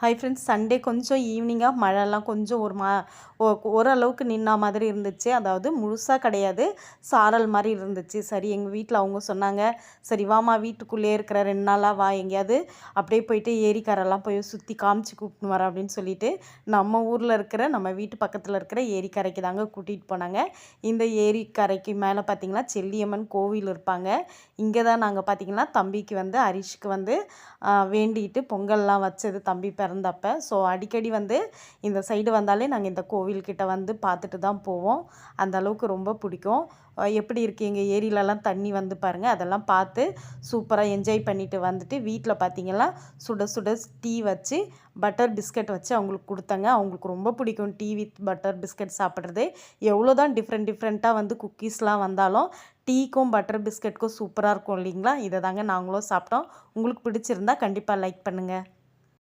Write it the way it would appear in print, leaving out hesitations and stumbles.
Hi friends, Sunday கொஞ்சம் ஈவினிங்காக மழைலாம் கொஞ்சம் ஓரளவுக்கு நின்னா மாதிரி இருந்துச்சு. அதாவது முழுசாக கிடையாது, சாரல் மாதிரி இருந்துச்சு. சரி, எங்கள் வீட்டில் அவங்க சொன்னாங்க, சரி வாம்மா வீட்டுக்குள்ளேயே இருக்கிற 2 நாளாக வா, எங்கேயாவது அப்படியே போயிட்டு ஏரிக்கரைலாம் போய் சுற்றி காமிச்சு கூப்பிட்டு வரேன் அப்படின்னு சொல்லிட்டு நம்ம ஊரில் இருக்கிற நம்ம வீட்டு பக்கத்தில் இருக்கிற ஏரிக்கரைக்கு தாங்க கூட்டிகிட்டு போனாங்க. இந்த ஏரிக்கரைக்கு மேலே பார்த்திங்கன்னா செல்லியம்மன் கோவில் இருப்பாங்க. இங்கே தான் நாங்கள் பார்த்திங்கன்னா தம்பிக்கு வந்து ஹரிஷ்க்கு வந்து வேண்டிட்டு பொங்கல்லாம் வச்சது தம்பி பிறந்தப்ப. ஸோ அடிக்கடி வந்து இந்த சைடு வந்தாலே நாங்கள் இந்த கோவில்கிட்ட வந்து பார்த்துட்டு தான் போவோம். அந்த அளவுக்கு ரொம்ப பிடிக்கும். எப்படி இருக்குது எங்கள் ஏரியிலலாம் தண்ணி வந்து பாருங்கள், அதெல்லாம் பார்த்து சூப்பராக என்ஜாய் பண்ணிவிட்டு வந்துட்டு வீட்டில் பார்த்திங்கன்னா சுட சுட டீ வச்சு பட்டர் பிஸ்கட் வச்சு அவங்களுக்கு கொடுத்தங்க. அவங்களுக்கு ரொம்ப பிடிக்கும் டீ வித் பட்டர் பிஸ்கட் சாப்பிட்றது. எவ்வளோ தான் டிஃப்ரெண்ட்டாக வந்து குக்கீஸ்லாம் வந்தாலும் டீக்கும் பட்டர் பிஸ்கட்க்கும் சூப்பராக இருக்கும் இல்லைங்களா? இதை தாங்க நாங்களும் சாப்பிட்டோம். உங்களுக்கு பிடிச்சிருந்தா கண்டிப்பாக லைக் பண்ணுங்கள்.